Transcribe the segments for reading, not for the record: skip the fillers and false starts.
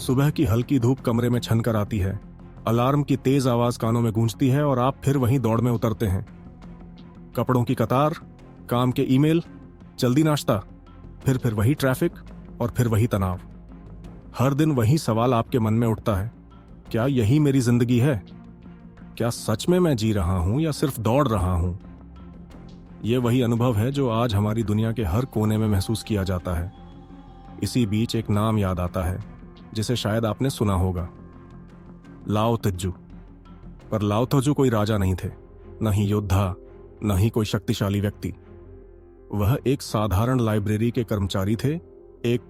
सुबह की हल्की धूप कमरे में छनकर आती है, अलार्म की तेज आवाज कानों में गूंजती है और आप फिर वहीं दौड़ में उतरते हैं। कपड़ों की कतार, काम के ईमेल, जल्दी नाश्ता, फिर वही ट्रैफिक और फिर वही तनाव। हर दिन वही सवाल आपके मन में उठता है, क्या यही मेरी जिंदगी है? क्या सच में मैं जी रहा हूं या सिर्फ दौड़ रहा हूं? यह वही अनुभव है जो आज हमारी दुनिया के हर कोने में महसूस किया जाता है। इसी बीच एक नाम याद आता है जिसे शायद आपने सुना होगा, लाओ त्जू। पर लाओ त्जू कोई राजा नहीं थे, न ही योद्धा, न ही कोई शक्तिशाली व्यक्ति। वह एक साधारण लाइब्रेरी के कर्मचारी थे, एक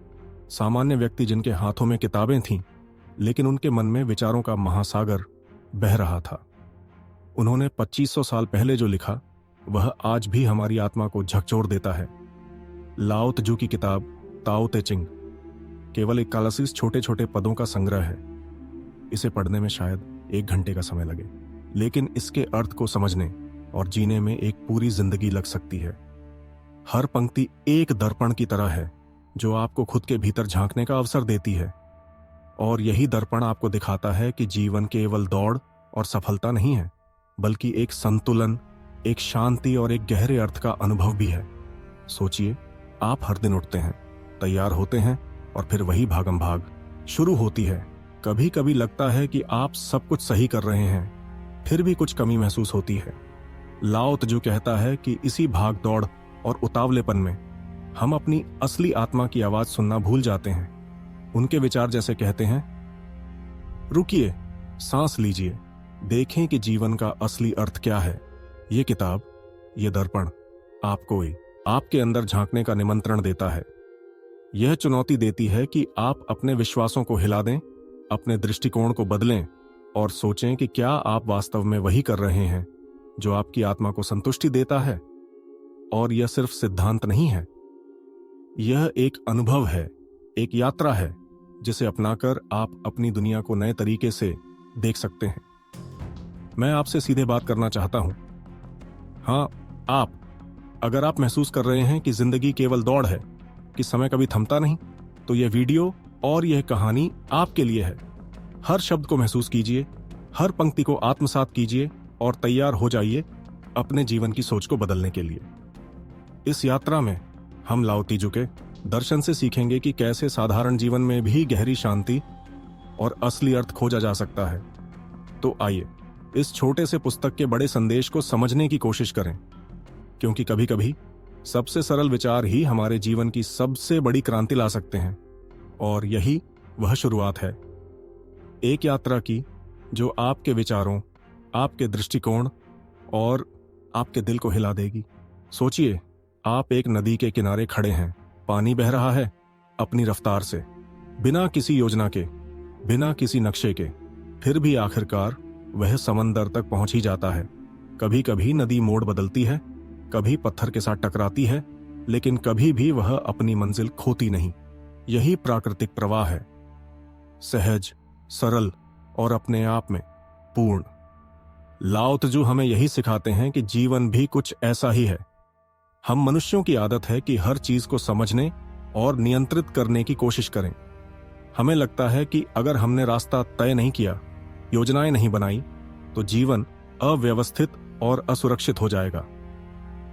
सामान्य व्यक्ति जिनके हाथों में किताबें थीं, लेकिन उनके मन में विचारों का महासागर बह रहा था। उन्होंने 2500 साल पहले जो लिखा वह आज भी हमारी आत्मा को झकझोर देता है। लाओ त्जू की किताब ताओ ते चिंग केवल 41 छोटे छोटे पदों का संग्रह है। इसे पढ़ने में शायद 1 घंटे का समय लगे, लेकिन इसके अर्थ को समझने और जीने में एक पूरी जिंदगी लग सकती है। हर पंक्ति एक दर्पण की तरह है जो आपको खुद के भीतर झांकने का अवसर देती है, और यही दर्पण आपको दिखाता है कि जीवन केवल दौड़ और सफलता नहीं है, बल्कि एक संतुलन, एक शांति और एक गहरे अर्थ का अनुभव भी है। सोचिए, आप हर दिन उठते हैं, तैयार होते हैं और फिर वही भागम भाग शुरू होती है। कभी कभी लगता है कि आप सब कुछ सही कर रहे हैं, फिर भी कुछ कमी महसूस होती है। लाओ त्जू कहता है कि इसी भाग दौड़ और उतावलेपन में हम अपनी असली आत्मा की आवाज सुनना भूल जाते हैं। उनके विचार जैसे कहते हैं, रुकिए, सांस लीजिए, देखें कि जीवन का असली अर्थ क्या है। ये किताब, ये दर्पण आपको आपके अंदर झांकने का निमंत्रण देता है। यह चुनौती देती है कि आप अपने विश्वासों को हिला दें, अपने दृष्टिकोण को बदलें और सोचें कि क्या आप वास्तव में वही कर रहे हैं जो आपकी आत्मा को संतुष्टि देता है। और यह सिर्फ सिद्धांत नहीं है, यह एक अनुभव है, एक यात्रा है जिसे अपनाकर आप अपनी दुनिया को नए तरीके से देख सकते हैं। मैं आपसे सीधे बात करना चाहता हूं। हाँ, अगर आप महसूस कर रहे हैं कि जिंदगी केवल दौड़ है, कि समय कभी थमता नहीं, तो यह वीडियो और यह कहानी आपके लिए है। हर शब्द को महसूस कीजिए, हर पंक्ति को आत्मसात कीजिए और तैयार हो जाइए अपने जीवन की सोच को बदलने के लिए। इस यात्रा में हम लाओ त्जू के दर्शन से सीखेंगे कि कैसे साधारण जीवन में भी गहरी शांति और असली अर्थ खोजा जा सकता है। तो आइए इस छोटे से पुस्तक के बड़े संदेश को समझने की कोशिश करें, क्योंकि कभी कभी सबसे सरल विचार ही हमारे जीवन की सबसे बड़ी क्रांति ला सकते हैं। और यही वह शुरुआत है, एक यात्रा की जो आपके विचारों, आपके दृष्टिकोण और आपके दिल को हिला देगी। सोचिए, आप एक नदी के किनारे खड़े हैं, पानी बह रहा है अपनी रफ्तार से, बिना किसी योजना के, बिना किसी नक्शे के। फिर भी आखिरकार वह समंदर तक पहुंच ही जाता है। कभी कभी नदी मोड़ बदलती है, कभी पत्थर के साथ टकराती है, लेकिन कभी भी वह अपनी मंजिल खोती नहीं। यही प्राकृतिक प्रवाह है, सहज, सरल और अपने आप में पूर्ण। लाओ त्जू हमें यही सिखाते हैं कि जीवन भी कुछ ऐसा ही है। हम मनुष्यों की आदत है कि हर चीज को समझने और नियंत्रित करने की कोशिश करें। हमें लगता है कि अगर हमने रास्ता तय नहीं किया, योजनाएं नहीं बनाई, तो जीवन अव्यवस्थित और असुरक्षित हो जाएगा।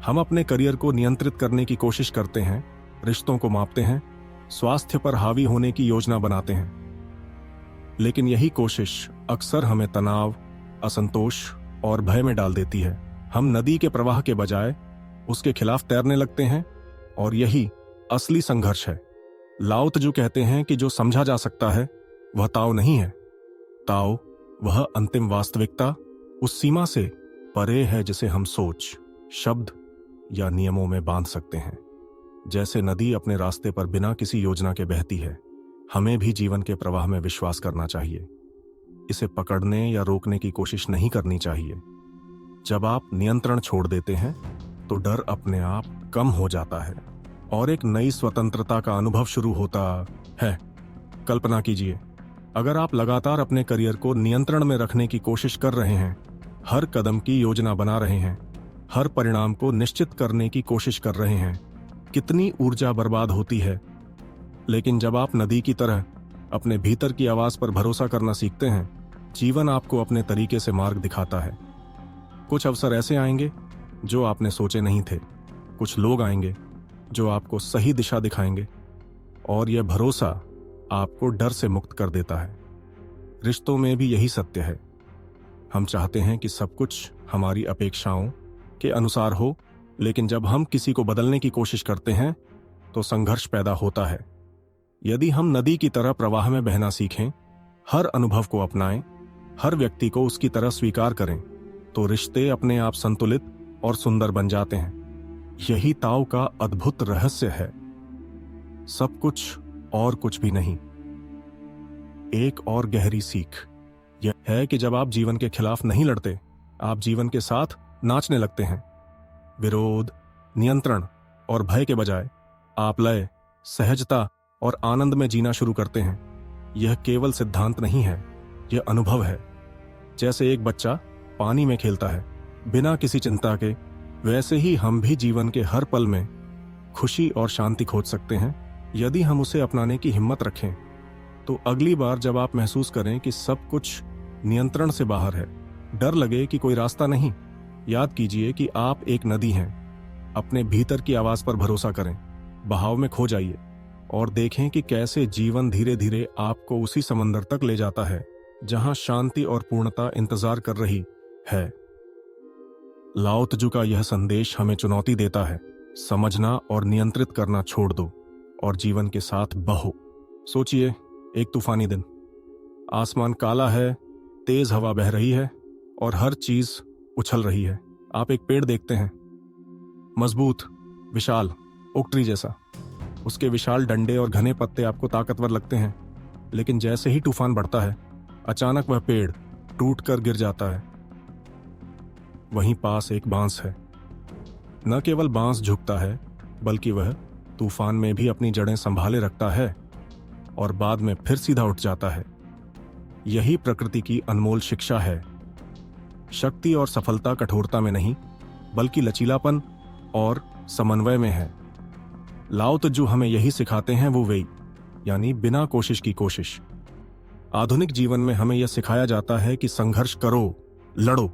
हम अपने करियर को नियंत्रित करने की कोशिश करते हैं, रिश्तों को मापते हैं, स्वास्थ्य पर हावी होने की योजना बनाते हैं, लेकिन यही कोशिश अक्सर हमें तनाव, असंतोष और भय में डाल देती है। हम नदी के प्रवाह के बजाय उसके खिलाफ तैरने लगते हैं, और यही असली संघर्ष है। लाओ त्जू कहते हैं कि जो समझा जा सकता है वह ताओ नहीं है। ताओ वह अंतिम वास्तविकता, उस सीमा से परे है जिसे हम सोच, शब्द या नियमों में बांध सकते हैं। जैसे नदी अपने रास्ते पर बिना किसी योजना के बहती है, हमें भी जीवन के प्रवाह में विश्वास करना चाहिए। इसे पकड़ने या रोकने की कोशिश नहीं करनी चाहिए। जब आप नियंत्रण छोड़ देते हैं तो डर अपने आप कम हो जाता है और एक नई स्वतंत्रता का अनुभव शुरू होता है। कल्पना कीजिए, अगर आप लगातार अपने करियर को नियंत्रण में रखने की कोशिश कर रहे हैं, हर कदम की योजना बना रहे हैं, हर परिणाम को निश्चित करने की कोशिश कर रहे हैं, कितनी ऊर्जा बर्बाद होती है। लेकिन जब आप नदी की तरह अपने भीतर की आवाज पर भरोसा करना सीखते हैं, जीवन आपको अपने तरीके से मार्ग दिखाता है। कुछ अवसर ऐसे आएंगे जो आपने सोचे नहीं थे, कुछ लोग आएंगे जो आपको सही दिशा दिखाएंगे, और यह भरोसा आपको डर से मुक्त कर देता है। रिश्तों में भी यही सत्य है। हम चाहते हैं कि सब कुछ हमारी अपेक्षाओं के अनुसार हो, लेकिन जब हम किसी को बदलने की कोशिश करते हैं तो संघर्ष पैदा होता है। यदि हम नदी की तरह प्रवाह में बहना सीखें, हर अनुभव को अपनाएं, हर व्यक्ति को उसकी तरह स्वीकार करें, तो रिश्ते अपने आप संतुलित और सुंदर बन जाते हैं। यही ताओ का अद्भुत रहस्य है। सब कुछ और कुछ भी नहीं। एक और गहरी सीख यह है कि जब आप जीवन के खिलाफ नहीं लड़ते, आप जीवन के साथ नाचने लगते हैं। विरोध, नियंत्रण और भय के बजाय आप लय, सहजता और आनंद में जीना शुरू करते हैं। यह केवल सिद्धांत नहीं है, यह अनुभव है। जैसे एक बच्चा पानी में खेलता है बिना किसी चिंता के, वैसे ही हम भी जीवन के हर पल में खुशी और शांति खोज सकते हैं, यदि हम उसे अपनाने की हिम्मत रखें। तो अगली बार जब आप महसूस करें कि सब कुछ नियंत्रण से बाहर है, डर लगे कि कोई रास्ता नहीं, याद कीजिए कि आप एक नदी हैं। अपने भीतर की आवाज पर भरोसा करें, बहाव में खो जाइए और देखें कि कैसे जीवन धीरे धीरे आपको उसी समंदर तक ले जाता है जहां शांति और पूर्णता इंतजार कर रही है। लाओ त्जू का यह संदेश हमें चुनौती देता है, समझना और नियंत्रित करना छोड़ दो और जीवन के साथ बहो। सोचिए, एक तूफानी दिन, आसमान काला है, तेज हवा बह रही है और हर चीज उछल रही है। आप एक पेड़ देखते हैं, मजबूत, विशाल, ओक ट्री जैसा। उसके विशाल डंडे और घने पत्ते आपको ताकतवर लगते हैं, लेकिन जैसे ही तूफान बढ़ता है, अचानक वह पेड़ टूटकर गिर जाता है। वहीं पास एक बांस है। न केवल बांस झुकता है, बल्कि वह तूफान में भी अपनी जड़ें संभाले रखता है और बाद में फिर सीधा उठ जाता है। यही प्रकृति की अनमोल शिक्षा है। शक्ति और सफलता कठोरता में नहीं, बल्कि लचीलापन और समन्वय में है। लाओ त्जू हमें यही सिखाते हैं, वो वेई, यानी बिना कोशिश की कोशिश। आधुनिक जीवन में हमें यह सिखाया जाता है कि संघर्ष करो, लड़ो,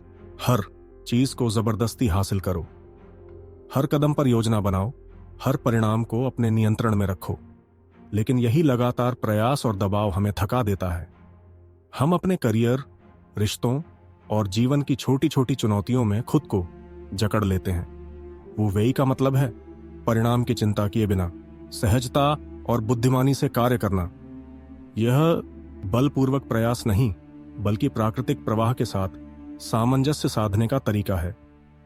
हर चीज को जबरदस्ती हासिल करो, हर कदम पर योजना बनाओ, हर परिणाम को अपने नियंत्रण में रखो। लेकिन यही लगातार प्रयास और दबाव हमें थका देता है। हम अपने करियर, रिश्तों और जीवन की छोटी छोटी चुनौतियों में खुद को जकड़ लेते हैं। वो वेई का मतलब है परिणाम की चिंता किए बिना सहजता और बुद्धिमानी से कार्य करना। यह बलपूर्वक प्रयास नहीं, बल्कि प्राकृतिक प्रवाह के साथ सामंजस्य साधने का तरीका है।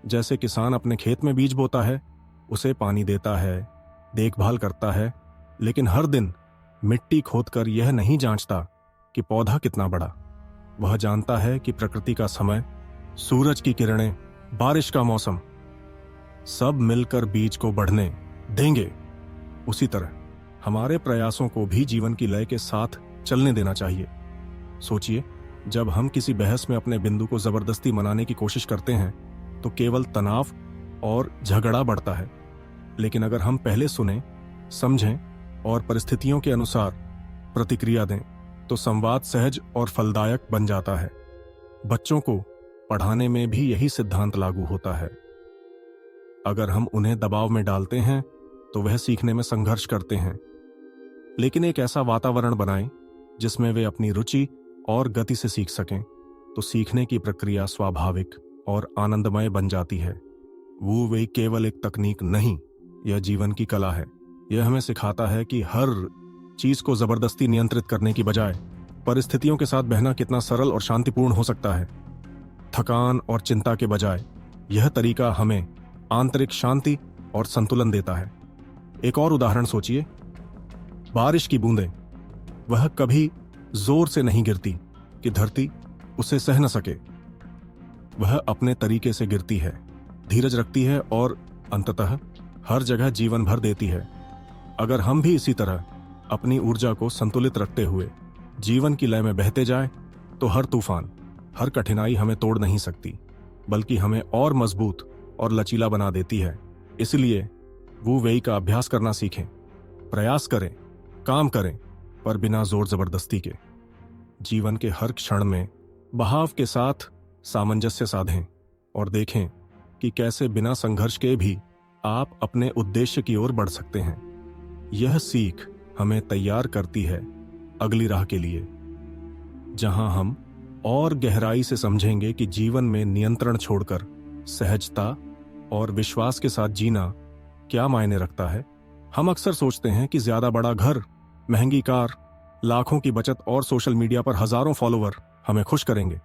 जैसे किसान अपने खेत में बीज बोता है, उसे पानी देता है, देखभाल करता है, लेकिन हर दिन मिट्टी खोदकर यह नहीं जांचता कि पौधा कितना बड़ा। वह जानता है कि प्रकृति का समय, सूरज की किरणें, बारिश का मौसम, सब मिलकर बीज को बढ़ने देंगे। उसी तरह हमारे प्रयासों को भी जीवन की लय के साथ चलने देना चाहिए। सोचिए, जब हम किसी बहस में अपने बिंदु को जबरदस्ती मनाने की कोशिश करते हैं तो केवल तनाव और झगड़ा बढ़ता है। लेकिन अगर हम पहले सुने, समझें और परिस्थितियों के अनुसार प्रतिक्रिया दें, तो संवाद सहज और फलदायक बन जाता है। बच्चों को पढ़ाने में भी यही सिद्धांत लागू होता है। अगर हम उन्हें दबाव में डालते हैं तो वह सीखने में संघर्ष करते हैं। लेकिन एक ऐसा वातावरण बनाएं जिसमें वे अपनी रुचि और गति से सीख सकें, तो सीखने की प्रक्रिया स्वाभाविक और आनंदमय बन जाती है। वो वे केवल एक तकनीक नहीं, यह जीवन की कला है। यह हमें सिखाता है कि हर चीज को जबरदस्ती नियंत्रित करने की बजाय परिस्थितियों के साथ बहना कितना सरल और शांतिपूर्ण हो सकता है। थकान और चिंता के बजाय यह तरीका हमें आंतरिक शांति और संतुलन देता है। एक और उदाहरण सोचिए, बारिश की बूंदें, वह कभी जोर से नहीं गिरती कि धरती उसे सह न सके। वह अपने तरीके से गिरती है, धीरज रखती है और अंततः हर जगह जीवन भर देती है। अगर हम भी इसी तरह अपनी ऊर्जा को संतुलित रखते हुए जीवन की लय में बहते जाएं, तो हर तूफान, हर कठिनाई हमें तोड़ नहीं सकती, बल्कि हमें और मजबूत और लचीला बना देती है। इसलिए वो वेई का अभ्यास करना सीखें, प्रयास करें, काम करें पर बिना जोर जबरदस्ती के। जीवन के हर क्षण में बहाव के साथ सामंजस्य साधें और देखें कि कैसे बिना संघर्ष के भी आप अपने उद्देश्य की ओर बढ़ सकते हैं। यह सीख हमें तैयार करती है अगली राह के लिए, जहां हम और गहराई से समझेंगे कि जीवन में नियंत्रण छोड़कर सहजता और विश्वास के साथ जीना क्या मायने रखता है। हम अक्सर सोचते हैं कि ज्यादा बड़ा घर, महंगी कार, लाखों की बचत और सोशल मीडिया पर हजारों फॉलोवर हमें खुश करेंगे।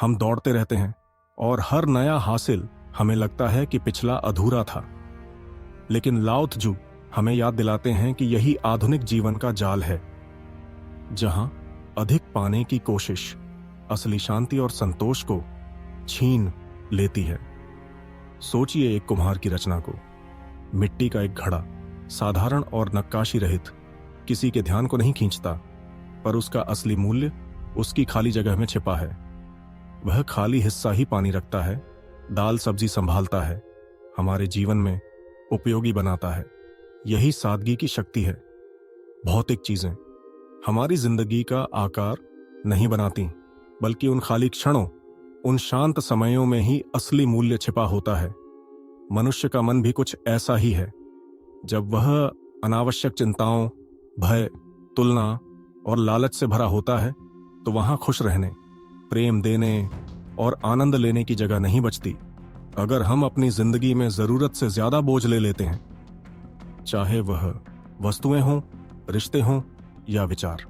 हम दौड़ते रहते हैं और हर नया हासिल हमें लगता है कि पिछला अधूरा था। लेकिन लाओ त्जू हमें याद दिलाते हैं कि यही आधुनिक जीवन का जाल है, जहां अधिक पाने की कोशिश असली शांति और संतोष को छीन लेती है। सोचिए एक कुम्हार की रचना को। मिट्टी का एक घड़ा साधारण और नक्काशी रहित किसी के ध्यान को नहीं खींचता, पर उसका असली मूल्य उसकी खाली जगह में छिपा है। वह खाली हिस्सा ही पानी रखता है, दाल सब्जी संभालता है, हमारे जीवन में उपयोगी बनाता है। यही सादगी की शक्ति है। भौतिक चीजें हमारी जिंदगी का आकार नहीं बनाती, बल्कि उन खाली क्षणों, उन शांत समयों में ही असली मूल्य छिपा होता है। मनुष्य का मन भी कुछ ऐसा ही है। जब वह अनावश्यक चिंताओं, भय, तुलना और लालच से भरा होता है, तो वहां खुश रहने, प्रेम देने और आनंद लेने की जगह नहीं बचती। अगर हम अपनी जिंदगी में जरूरत से ज्यादा बोझ ले लेते हैं, चाहे वह वस्तुएं हों, रिश्ते हों या विचार,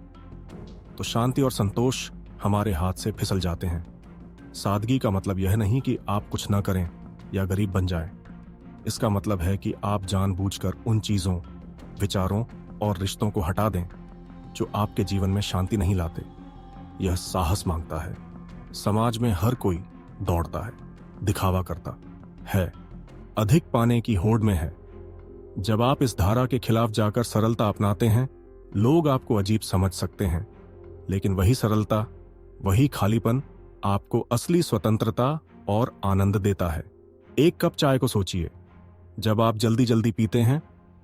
तो शांति और संतोष हमारे हाथ से फिसल जाते हैं। सादगी का मतलब यह नहीं कि आप कुछ न करें या गरीब बन जाएं। इसका मतलब है कि आप जानबूझकर उन चीजों, विचारों और रिश्तों को हटा दें जो आपके जीवन में शांति नहीं लाते। यह साहस मांगता है। समाज में हर कोई दौड़ता है, दिखावा करता है, अधिक पाने की होड़ में है। जब आप इस धारा के खिलाफ जाकर सरलता अपनाते हैं, लोग आपको अजीब समझ सकते हैं, लेकिन वही सरलता, वही खालीपन आपको असली स्वतंत्रता और आनंद देता है। एक कप चाय को सोचिए। जब आप जल्दी जल्दी पीते हैं,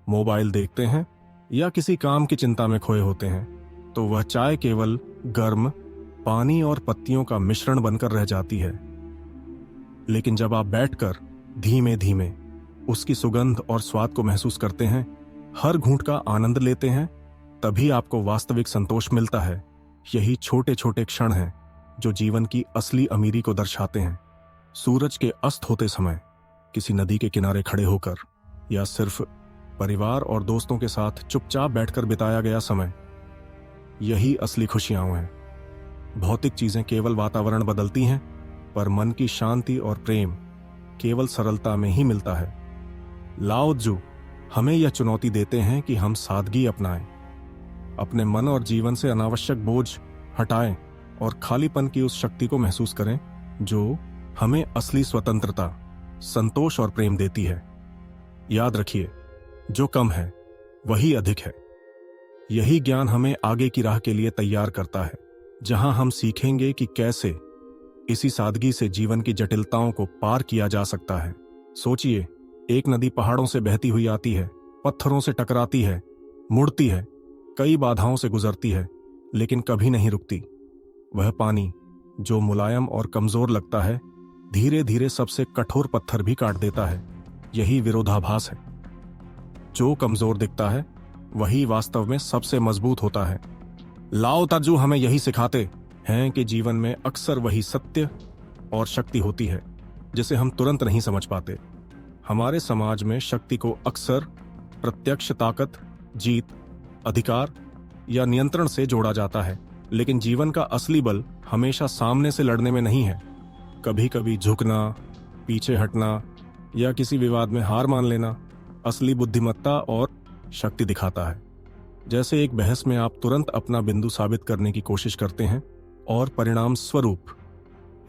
मोबाइल देखते हैं या किसी काम की चिंता में खोए होते हैं, तो वह चाय केवल गर्म पानी और पत्तियों का मिश्रण बनकर रह जाती है। लेकिन जब आप बैठकर धीमे धीमे उसकी सुगंध और स्वाद को महसूस करते हैं, हर घूंट का आनंद लेते हैं, तभी आपको वास्तविक संतोष मिलता है। यही छोटे छोटे क्षण हैं जो जीवन की असली अमीरी को दर्शाते हैं। सूरज के अस्त होते समय किसी नदी के किनारे खड़े होकर, या सिर्फ परिवार और दोस्तों के साथ चुपचाप बैठकर बिताया गया समय, यही असली खुशियां हैं। भौतिक चीजें केवल वातावरण बदलती हैं, पर मन की शांति और प्रेम केवल सरलता में ही मिलता है। लाओ त्जू हमें यह चुनौती देते हैं कि हम सादगी अपनाएं, अपने मन और जीवन से अनावश्यक बोझ हटाएं और खालीपन की उस शक्ति को महसूस करें जो हमें असली स्वतंत्रता, संतोष और प्रेम देती है। याद रखिए, जो कम है वही अधिक है। यही ज्ञान हमें आगे की राह के लिए तैयार करता है, जहां हम सीखेंगे कि कैसे इसी सादगी से जीवन की जटिलताओं को पार किया जा सकता है। सोचिए, एक नदी पहाड़ों से बहती हुई आती है, पत्थरों से टकराती है, मुड़ती है, कई बाधाओं से गुजरती है, लेकिन कभी नहीं रुकती। वह पानी जो मुलायम और कमजोर लगता है, धीरे धीरे सबसे कठोर पत्थर भी काट देता है। यही विरोधाभास है। जो कमजोर दिखता है वही वास्तव में सबसे मजबूत होता है। लाओ त्जू हमें यही सिखाते हैं कि जीवन में अक्सर वही सत्य और शक्ति होती है जिसे हम तुरंत नहीं समझ पाते। हमारे समाज में शक्ति को अक्सर प्रत्यक्ष ताकत, जीत, अधिकार या नियंत्रण से जोड़ा जाता है, लेकिन जीवन का असली बल हमेशा सामने से लड़ने में नहीं है। कभी कभी झुकना, पीछे हटना या किसी विवाद में हार मान लेना असली बुद्धिमत्ता और शक्ति दिखाता है। जैसे एक बहस में आप तुरंत अपना बिंदु साबित करने की कोशिश करते हैं और परिणाम स्वरूप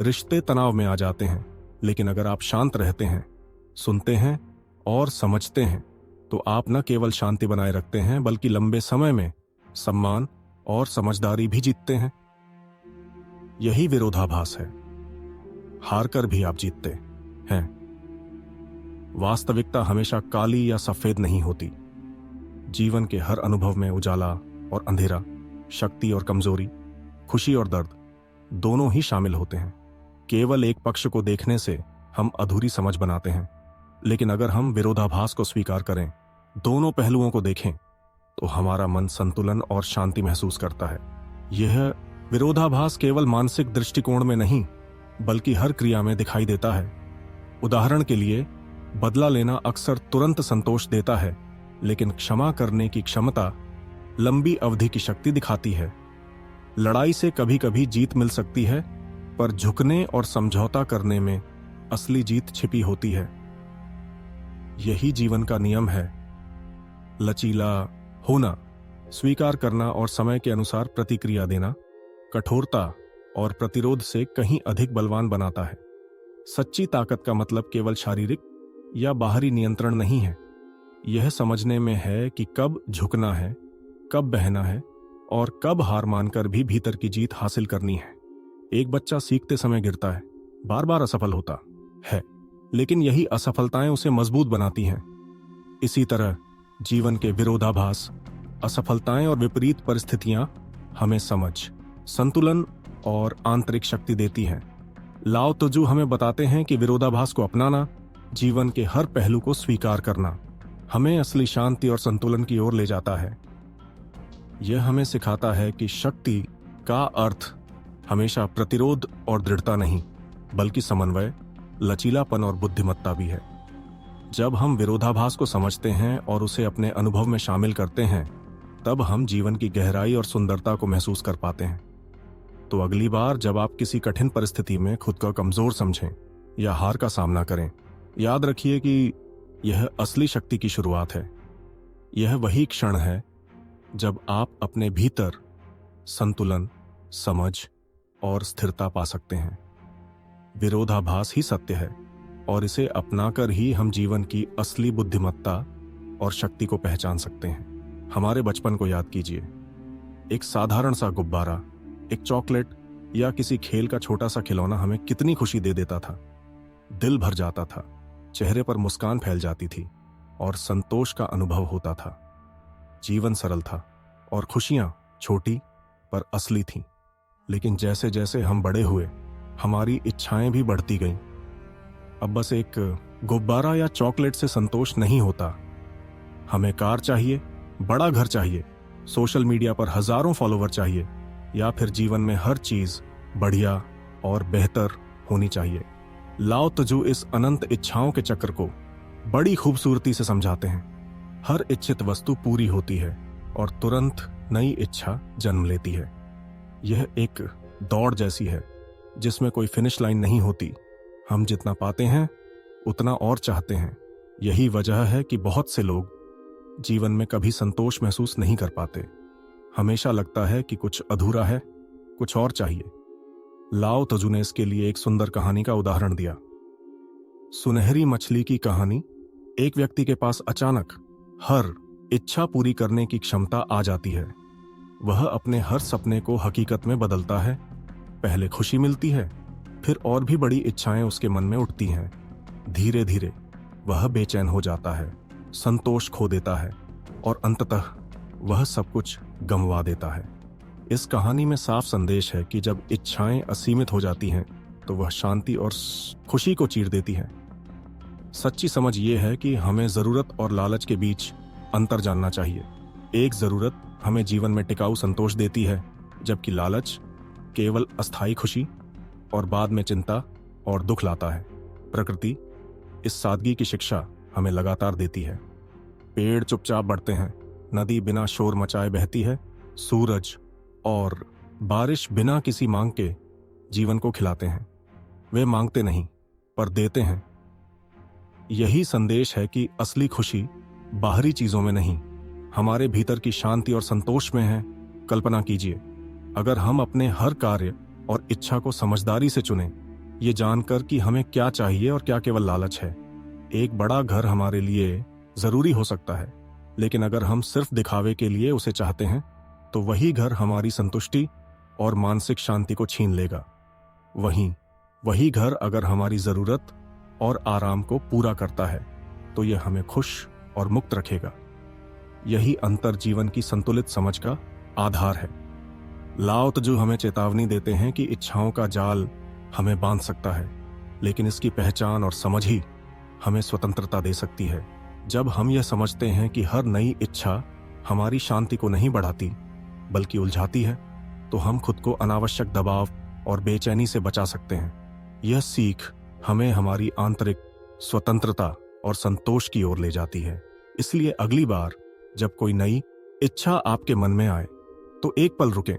रिश्ते तनाव में आ जाते हैं। लेकिन अगर आप शांत रहते हैं, सुनते हैं और समझते हैं, तो आप न केवल शांति बनाए रखते हैं, बल्कि लंबे समय में सम्मान और समझदारी भी जीतते हैं। यही विरोधाभास है। हारकर भी आप जीतते हैं। वास्तविकता हमेशा काली या सफेद नहीं होती। जीवन के हर अनुभव में उजाला, और अंधेरा, शक्ति और कमजोरी, खुशी और दर्द, दोनों ही शामिल होते हैं। केवल एक पक्ष को देखने से हम अधूरी समझ बनाते हैं, लेकिन अगर हम विरोधाभास को स्वीकार करें, दोनों पहलुओं को देखें, तो हमारा मन संतुलन और शांति महसूस करता है। यह विरोधाभास केवल मानसिक दृष्टिकोण में नहीं, बल्कि हर क्रिया में दिखाई देता है। उदाहरण के लिए, बदला लेना अक्सर तुरंत संतोष देता है, लेकिन क्षमा करने की क्षमता लंबी अवधि की शक्ति दिखाती है। लड़ाई से कभी कभी जीत मिल सकती है, पर झुकने और समझौता करने में असली जीत छिपी होती है। यही जीवन का नियम है। लचीला होना, स्वीकार करना और समय के अनुसार प्रतिक्रिया देना, कठोरता और प्रतिरोध से कहीं अधिक बलवान बनाता है। सच्ची ताकत का मतलब केवल शारीरिक या बाहरी नियंत्रण नहीं है। यह समझने में है कि कब झुकना है, कब बहना है और कब हार मानकर भी भीतर की जीत हासिल करनी है। एक बच्चा सीखते समय गिरता है, बार बार असफल होता है, लेकिन यही असफलताएं उसे मजबूत बनाती हैं। इसी तरह जीवन के विरोधाभास, असफलताएं और विपरीत परिस्थितियां हमें समझ, संतुलन और आंतरिक शक्ति देती हैं। लाओ त्जू हमें बताते हैं कि विरोधाभास को अपनाना, जीवन के हर पहलू को स्वीकार करना, हमें असली शांति और संतुलन की ओर ले जाता है। यह हमें सिखाता है कि शक्ति का अर्थ हमेशा प्रतिरोध और दृढ़ता नहीं, बल्कि समन्वय, लचीलापन और बुद्धिमत्ता भी है। जब हम विरोधाभास को समझते हैं और उसे अपने अनुभव में शामिल करते हैं, तब हम जीवन की गहराई और सुंदरता को महसूस कर पाते हैं। तो अगली बार जब आप किसी कठिन परिस्थिति में खुद को कमजोर समझें या हार का सामना करें, याद रखिए कि यह असली शक्ति की शुरुआत है। यह वही क्षण है जब आप अपने भीतर संतुलन, समझ और स्थिरता पा सकते हैं। विरोधाभास ही सत्य है, और इसे अपनाकर ही हम जीवन की असली बुद्धिमत्ता और शक्ति को पहचान सकते हैं। हमारे बचपन को याद कीजिए। एक साधारण सा गुब्बारा, एक चॉकलेट या किसी खेल का छोटा सा खिलौना हमें कितनी खुशी दे देता था। दिल भर जाता था, चेहरे पर मुस्कान फैल जाती थी और संतोष का अनुभव होता था। जीवन सरल था और खुशियां छोटी पर असली थीं। लेकिन जैसे जैसे हम बड़े हुए, हमारी इच्छाएं भी बढ़ती गईं। अब बस एक गुब्बारा या चॉकलेट से संतोष नहीं होता। हमें कार चाहिए, बड़ा घर चाहिए, सोशल मीडिया पर हजारों फॉलोवर चाहिए, या फिर जीवन में हर चीज बढ़िया और बेहतर होनी चाहिए। लाओ त्जू इस अनंत इच्छाओं के चक्र को बड़ी खूबसूरती से समझाते हैं। हर इच्छित वस्तु पूरी होती है और तुरंत नई इच्छा जन्म लेती है। यह एक दौड़ जैसी है जिसमें कोई फिनिश लाइन नहीं होती। हम जितना पाते हैं उतना और चाहते हैं। यही वजह है कि बहुत से लोग जीवन में कभी संतोष महसूस नहीं कर पाते। हमेशा लगता है कि कुछ अधूरा है, कुछ और चाहिए। लाओ त्जू ने इसके लिए एक सुंदर कहानी का उदाहरण दिया। सुनहरी मछली की कहानी। एक व्यक्ति के पास अचानक हर इच्छा पूरी करने की क्षमता आ जाती है। वह अपने हर सपने को हकीकत में बदलता है। पहले खुशी मिलती है, फिर और भी बड़ी इच्छाएं उसके मन में उठती हैं। धीरे धीरे वह बेचैन हो जाता है, संतोष खो देता है और अंततः वह सब कुछ गंवा देता है। इस कहानी में साफ संदेश है कि जब इच्छाएं असीमित हो जाती हैं तो वह शांति और खुशी को चीर देती है। सच्ची समझ यह है कि हमें जरूरत और लालच के बीच अंतर जानना चाहिए। एक जरूरत हमें जीवन में टिकाऊ संतोष देती है, जबकि लालच केवल अस्थायी खुशी और बाद में चिंता और दुख लाता है। प्रकृति इस सादगी की शिक्षा हमें लगातार देती है। पेड़ चुपचाप बढ़ते हैं, नदी बिना शोर मचाए बहती है, सूरज और बारिश बिना किसी मांग के जीवन को खिलाते हैं। वे मांगते नहीं पर देते हैं। यही संदेश है कि असली खुशी बाहरी चीजों में नहीं, हमारे भीतर की शांति और संतोष में है। कल्पना कीजिए, अगर हम अपने हर कार्य और इच्छा को समझदारी से चुनें, ये जानकर कि हमें क्या चाहिए और क्या केवल लालच है। एक बड़ा घर हमारे लिए जरूरी हो सकता है, लेकिन अगर हम सिर्फ दिखावे के लिए उसे चाहते हैं तो वही घर हमारी संतुष्टि और मानसिक शांति को छीन लेगा। वही घर अगर हमारी जरूरत और आराम को पूरा करता है तो यह हमें खुश और मुक्त रखेगा। यही अंतर जीवन की संतुलित समझ का आधार है। लाओ त्जू हमें चेतावनी देते हैं कि इच्छाओं का जाल हमें बांध सकता है, लेकिन इसकी पहचान और समझ ही हमें स्वतंत्रता दे सकती है। जब हम यह समझते हैं कि हर नई इच्छा हमारी शांति को नहीं बढ़ाती बल्कि उलझाती है, तो हम खुद को अनावश्यक दबाव और बेचैनी से बचा सकते हैं। यह सीख हमें हमारी आंतरिक स्वतंत्रता और संतोष की ओर ले जाती है। इसलिए अगली बार जब कोई नई इच्छा आपके मन में आए तो एक पल रुकें,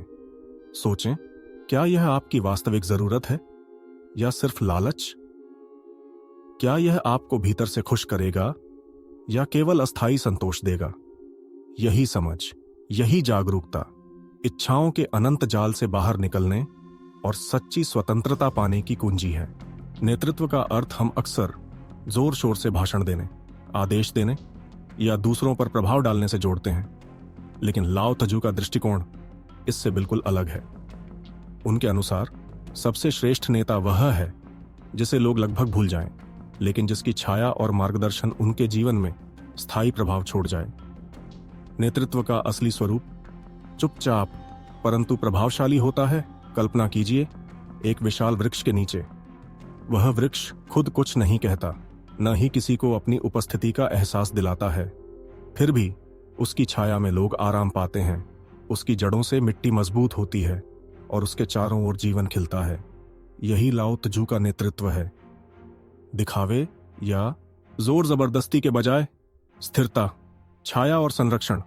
सोचें, क्या यह आपकी वास्तविक जरूरत है या सिर्फ लालच? क्या यह आपको भीतर से खुश करेगा या केवल अस्थायी संतोष देगा? यही समझ, यही जागरूकता इच्छाओं के अनंत जाल से बाहर निकलने और सच्ची स्वतंत्रता पाने की कुंजी है। नेतृत्व का अर्थ हम अक्सर जोर शोर से भाषण देने, आदेश देने या दूसरों पर प्रभाव डालने से जोड़ते हैं, लेकिन लाओ त्जू का दृष्टिकोण इससे बिल्कुल अलग है। उनके अनुसार सबसे श्रेष्ठ नेता वह है जिसे लोग लगभग भूल जाएं, लेकिन जिसकी छाया और मार्गदर्शन उनके जीवन में स्थायी प्रभाव छोड़ जाए। नेतृत्व का असली स्वरूप चुपचाप परंतु प्रभावशाली होता है। कल्पना कीजिए, एक विशाल वृक्ष के नीचे। वह वृक्ष खुद कुछ नहीं कहता, न ही किसी को अपनी उपस्थिति का एहसास दिलाता है, फिर भी उसकी छाया में लोग आराम पाते हैं। उसकी जड़ों से मिट्टी मजबूत होती है और उसके चारों ओर जीवन खिलता है। यही लाओ त्जू का नेतृत्व है। दिखावे या जोर जबरदस्ती के बजाय स्थिरता, छाया और संरक्षण।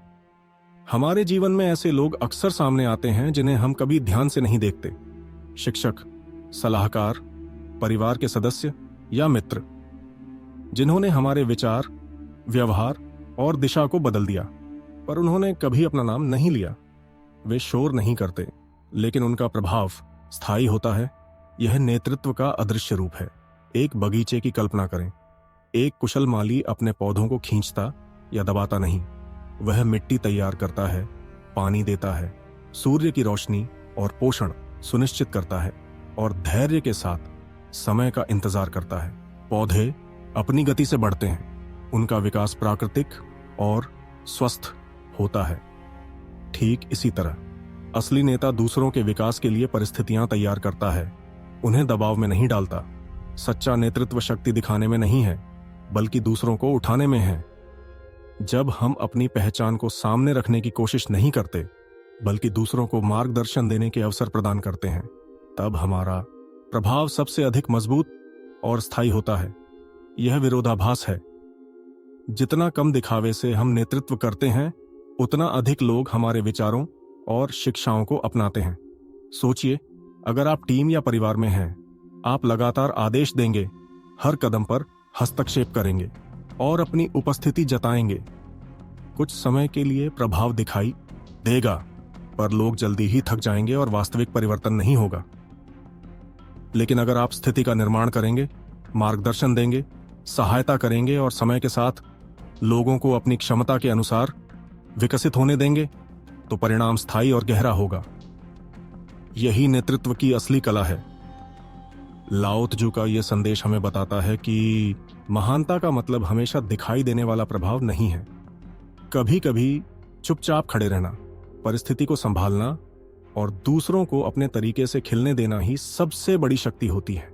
हमारे जीवन में ऐसे लोग अक्सर सामने आते हैं जिन्हें हम कभी ध्यान से नहीं देखते। शिक्षक, सलाहकार, परिवार के सदस्य या मित्र, जिन्होंने हमारे विचार, व्यवहार और दिशा को बदल दिया, पर उन्होंने कभी अपना नाम नहीं लिया। वे शोर नहीं करते, लेकिन उनका प्रभाव स्थायी होता है। यह नेतृत्व का अदृश्य रूप है। एक बगीचे की कल्पना करें। एक कुशल माली अपने पौधों को खींचता या दबाता नहीं। वह मिट्टी तैयार करता है, पानी देता है, सूर्य की रोशनी और पोषण सुनिश्चित करता है और धैर्य के साथ समय का इंतजार करता है। पौधे अपनी गति से बढ़ते हैं, उनका विकास प्राकृतिक और स्वस्थ होता है। ठीक इसी तरह असली नेता दूसरों के विकास के लिए परिस्थितियां तैयार करता है, उन्हें दबाव में नहीं डालता। सच्चा नेतृत्व शक्ति दिखाने में नहीं है, बल्कि दूसरों को उठाने में है। जब हम अपनी पहचान को सामने रखने की कोशिश नहीं करते, बल्कि दूसरों को मार्गदर्शन देने के अवसर प्रदान करते हैं, तब हमारा प्रभाव सबसे अधिक मजबूत और स्थायी होता है। यह विरोधाभास है। जितना कम दिखावे से हम नेतृत्व करते हैं, उतना अधिक लोग हमारे विचारों और शिक्षाओं को अपनाते हैं। सोचिए, अगर आप टीम या परिवार में हैं, आप लगातार आदेश देंगे, हर कदम पर हस्तक्षेप करेंगे और अपनी उपस्थिति जताएंगे। कुछ समय के लिए प्रभाव दिखाई देगा, पर लोग जल्दी ही थक जाएंगे और वास्तविक परिवर्तन नहीं होगा। लेकिन अगर आप स्थिति का निर्माण करेंगे, मार्गदर्शन देंगे, सहायता करेंगे और समय के साथ लोगों को अपनी क्षमता के अनुसार विकसित होने देंगे, तो परिणाम स्थायी और गहरा होगा। यही नेतृत्व की असली कला है। लाओ त्जू का यह संदेश हमें बताता है कि महानता का मतलब हमेशा दिखाई देने वाला प्रभाव नहीं है। कभी कभी चुपचाप खड़े रहना, परिस्थिति को संभालना और दूसरों को अपने तरीके से खिलने देना ही सबसे बड़ी शक्ति होती है।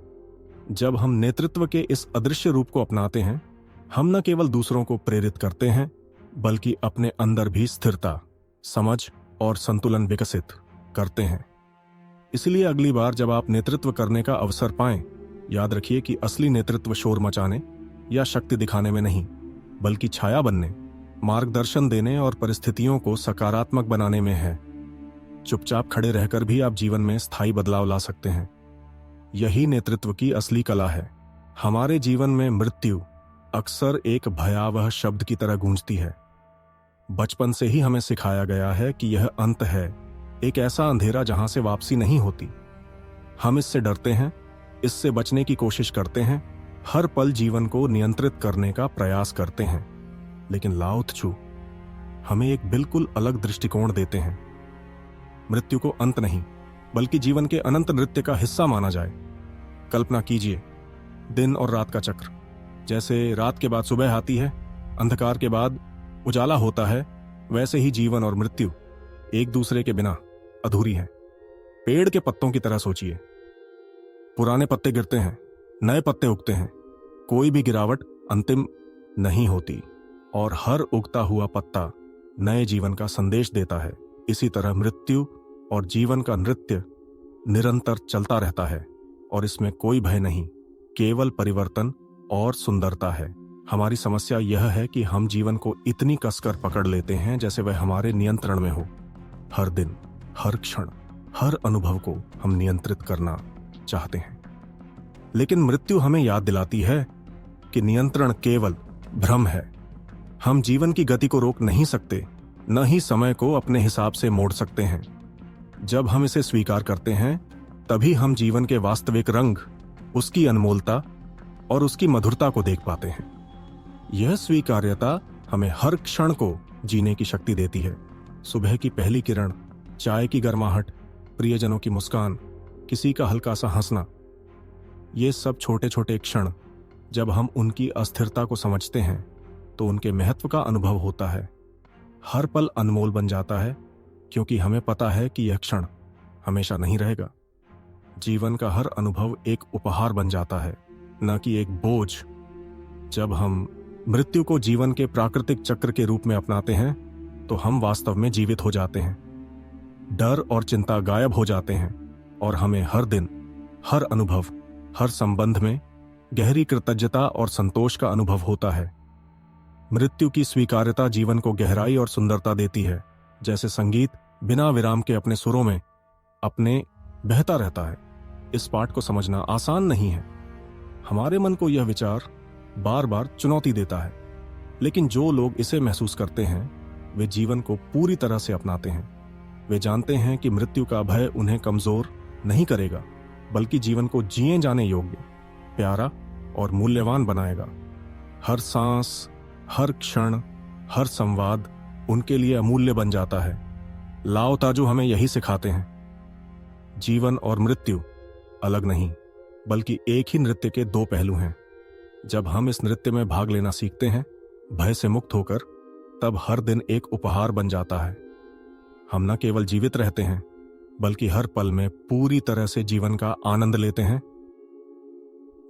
जब हम नेतृत्व के इस अदृश्य रूप को अपनाते हैं, हम न केवल दूसरों को प्रेरित करते हैं, बल्कि अपने अंदर भी स्थिरता, समझ और संतुलन विकसित करते हैं। इसलिए अगली बार जब आप नेतृत्व करने का अवसर पाएं, याद रखिए कि असली नेतृत्व शोर मचाने या शक्ति दिखाने में नहीं, बल्कि छाया बनने, मार्गदर्शन देने और परिस्थितियों को सकारात्मक बनाने में है। चुपचाप खड़े रहकर भी आप जीवन में स्थायी बदलाव ला सकते हैं। यही नेतृत्व की असली कला है। हमारे जीवन में मृत्यु अक्सर एक भयावह शब्द की तरह गूंजती है। बचपन से ही हमें सिखाया गया है कि यह अंत है, एक ऐसा अंधेरा जहां से वापसी नहीं होती। हम इससे डरते हैं, इससे बचने की कोशिश करते हैं, हर पल जीवन को नियंत्रित करने का प्रयास करते हैं। लेकिन लाओ त्जू हमें एक बिल्कुल अलग दृष्टिकोण देते हैं। मृत्यु को अंत नहीं, बल्कि जीवन के अनंत नृत्य का हिस्सा माना जाए। कल्पना कीजिए, दिन और रात का चक्र। जैसे रात के बाद सुबह आती है, अंधकार के बाद उजाला होता है, वैसे ही जीवन और मृत्यु एक दूसरे के बिना अधूरी हैं। पेड़ के पत्तों की तरह सोचिए, पुराने पत्ते गिरते हैं, नए पत्ते उगते हैं, कोई भी गिरावट अंतिम नहीं होती और हर उगता हुआ पत्ता नए जीवन का संदेश देता है। इसी तरह मृत्यु और जीवन का नृत्य निरंतर चलता रहता है और इसमें कोई भय नहीं, केवल परिवर्तन और सुंदरता है। हमारी समस्या यह है कि हम जीवन को इतनी कसकर पकड़ लेते हैं जैसे वह हमारे नियंत्रण में हो। हर दिन, हर क्षण, हर अनुभव को हम नियंत्रित करना चाहते हैं, लेकिन मृत्यु हमें याद दिलाती है कि नियंत्रण केवल भ्रम है। हम जीवन की गति को रोक नहीं सकते, न ही समय को अपने हिसाब से मोड़ सकते हैं। जब हम इसे स्वीकार करते हैं तभी हम जीवन के वास्तविक रंग, उसकी अनमोलता और उसकी मधुरता को देख पाते हैं। यह स्वीकार्यता हमें हर क्षण को जीने की शक्ति देती है। सुबह की पहली किरण, चाय की गर्माहट, प्रियजनों की मुस्कान, किसी का हल्का सा हंसना, ये सब छोटे छोटे क्षण जब हम उनकी अस्थिरता को समझते हैं तो उनके महत्व का अनुभव होता है। हर पल अनमोल बन जाता है क्योंकि हमें पता है कि यह क्षण हमेशा नहीं रहेगा। जीवन का हर अनुभव एक उपहार बन जाता है, न कि एक बोझ। जब हम मृत्यु को जीवन के प्राकृतिक चक्र के रूप में अपनाते हैं तो हम वास्तव में जीवित हो जाते हैं। डर और चिंता गायब हो जाते हैं और हमें हर दिन, हर अनुभव, हर संबंध में गहरी कृतज्ञता और संतोष का अनुभव होता है। मृत्यु की स्वीकार्यता जीवन को गहराई और सुंदरता देती है, जैसे संगीत बिना विराम के अपने सुरों में अपने बहता रहता है। इस पाठ को समझना आसान नहीं है। हमारे मन को यह विचार बार बार चुनौती देता है, लेकिन जो लोग इसे महसूस करते हैं वे जीवन को पूरी तरह से अपनाते हैं। वे जानते हैं कि मृत्यु का भय उन्हें कमजोर नहीं करेगा, बल्कि जीवन को जिए जाने योग्य, प्यारा और मूल्यवान बनाएगा। हर सांस, हर क्षण, हर संवाद उनके लिए अमूल्य बन जाता है। लाओ ताजू हमें यही सिखाते हैं। जीवन और मृत्यु अलग नहीं, बल्कि एक ही नृत्य के दो पहलू हैं। जब हम इस नृत्य में भाग लेना सीखते हैं, भय से मुक्त होकर, तब हर दिन एक उपहार बन जाता है। हम न केवल जीवित रहते हैं, बल्कि हर पल में पूरी तरह से जीवन का आनंद लेते हैं।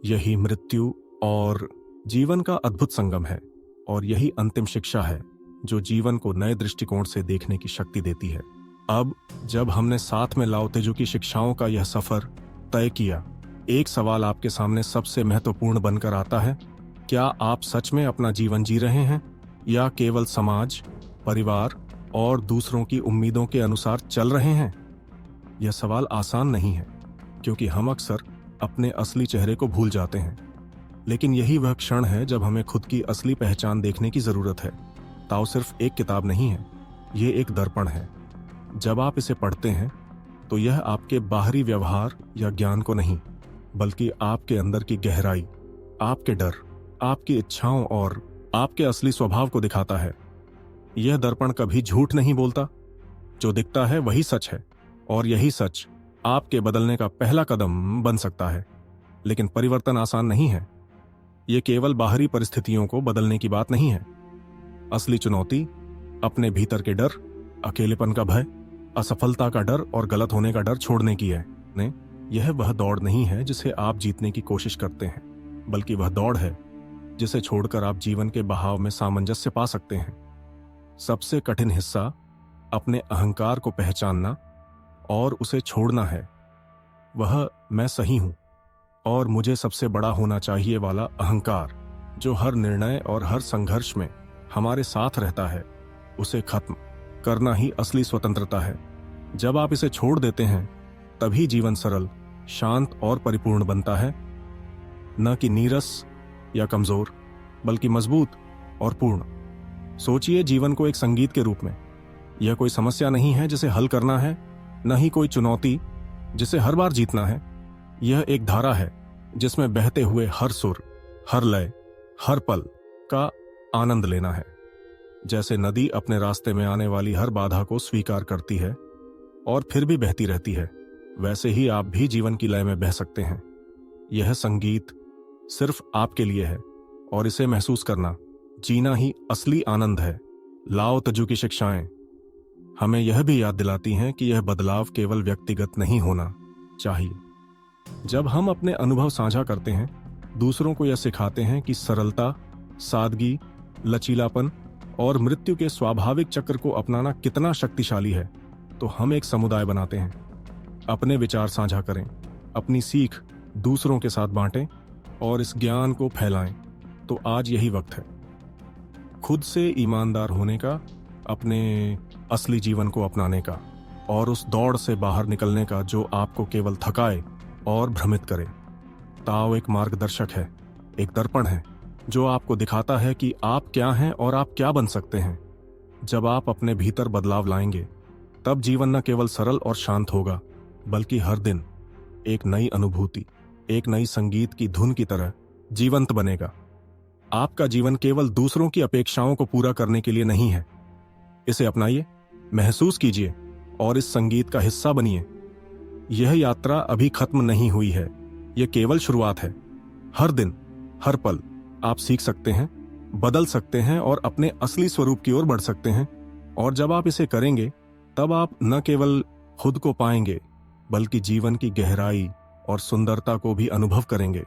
यही मृत्यु और जीवन का अद्भुत संगम है और यही अंतिम शिक्षा है जो जीवन को नए दृष्टिकोण से देखने की शक्ति देती है। अब जब हमने साथ में लाओ तेजू की शिक्षाओं का यह सफर तय किया, एक सवाल आपके सामने सबसे महत्वपूर्ण बनकर आता है। क्या आप सच में अपना जीवन जी रहे हैं या केवल समाज, परिवार और दूसरों की उम्मीदों के अनुसार चल रहे हैं? यह सवाल आसान नहीं है, क्योंकि हम अक्सर अपने असली चेहरे को भूल जाते हैं। लेकिन यही वह क्षण है जब हमें खुद की असली पहचान देखने की जरूरत है। ताओ सिर्फ एक किताब नहीं है, ये एक दर्पण है। जब आप इसे पढ़ते हैं तो यह आपके बाहरी व्यवहार या ज्ञान को नहीं, बल्कि आपके अंदर की गहराई, आपके डर, आपकी इच्छाओं और आपके असली स्वभाव को दिखाता है। यह दर्पण कभी झूठ नहीं बोलता। जो दिखता है वही सच है, और यही सच आपके बदलने का पहला कदम बन सकता है। लेकिन परिवर्तन आसान नहीं है। यह केवल बाहरी परिस्थितियों को बदलने की बात नहीं है। असली चुनौती अपने भीतर के डर, अकेलेपन का भय, असफलता का डर और गलत होने का डर छोड़ने की है। यह वह दौड़ नहीं है जिसे आप जीतने की कोशिश करते हैं, बल्कि वह दौड़ है जिसे छोड़कर आप जीवन के बहाव में सामंजस्य पा सकते हैं। सबसे कठिन हिस्सा अपने अहंकार को पहचानना और उसे छोड़ना है। वह मैं सही हूं और मुझे सबसे बड़ा होना चाहिए वाला अहंकार, जो हर निर्णय और हर संघर्ष में हमारे साथ रहता है, उसे खत्म करना ही असली स्वतंत्रता है। जब आप इसे छोड़ देते हैं तभी जीवन सरल, शांत और परिपूर्ण बनता है, न कि नीरस या कमजोर, बल्कि मजबूत और पूर्ण। सोचिए जीवन को एक संगीत के रूप में। यह कोई समस्या नहीं है जिसे हल करना है, न ही कोई चुनौती जिसे हर बार जीतना है। यह एक धारा है जिसमें बहते हुए हर सुर, हर लय, हर पल का आनंद लेना है। जैसे नदी अपने रास्ते में आने वाली हर बाधा को स्वीकार करती है और फिर भी बहती रहती है, वैसे ही आप भी जीवन की लय में बह सकते हैं। यह संगीत सिर्फ आपके लिए है और इसे महसूस करना, जीना ही असली आनंद है। लाओ तजू की शिक्षाएं हमें यह भी याद दिलाती हैं कि यह बदलाव केवल व्यक्तिगत नहीं होना चाहिए। जब हम अपने अनुभव साझा करते हैं, दूसरों को यह सिखाते हैं कि सरलता, सादगी, लचीलापन और मृत्यु के स्वाभाविक चक्र को अपनाना कितना शक्तिशाली है, तो हम एक समुदाय बनाते हैं। अपने विचार साझा करें, अपनी सीख दूसरों के साथ बांटें और इस ज्ञान को फैलाएं। तो आज यही वक्त है खुद से ईमानदार होने का, अपने असली जीवन को अपनाने का और उस दौड़ से बाहर निकलने का जो आपको केवल थकाए और भ्रमित करे। ताओ एक मार्गदर्शक है, एक दर्पण है जो आपको दिखाता है कि आप क्या हैं और आप क्या बन सकते हैं। जब आप अपने भीतर बदलाव लाएंगे, तब जीवन न केवल सरल और शांत होगा, बल्कि हर दिन एक नई अनुभूति, एक नई संगीत की धुन की तरह जीवंत बनेगा। आपका जीवन केवल दूसरों की अपेक्षाओं को पूरा करने के लिए नहीं है। इसे अपनाइए, महसूस कीजिए और इस संगीत का हिस्सा बनिए। यह यात्रा अभी खत्म नहीं हुई है, यह केवल शुरुआत है। हर दिन, हर पल आप सीख सकते हैं, बदल सकते हैं और अपने असली स्वरूप की ओर बढ़ सकते हैं। और जब आप इसे करेंगे, तब आप न केवल खुद को पाएंगे, बल्कि जीवन की गहराई और सुंदरता को भी अनुभव करेंगे।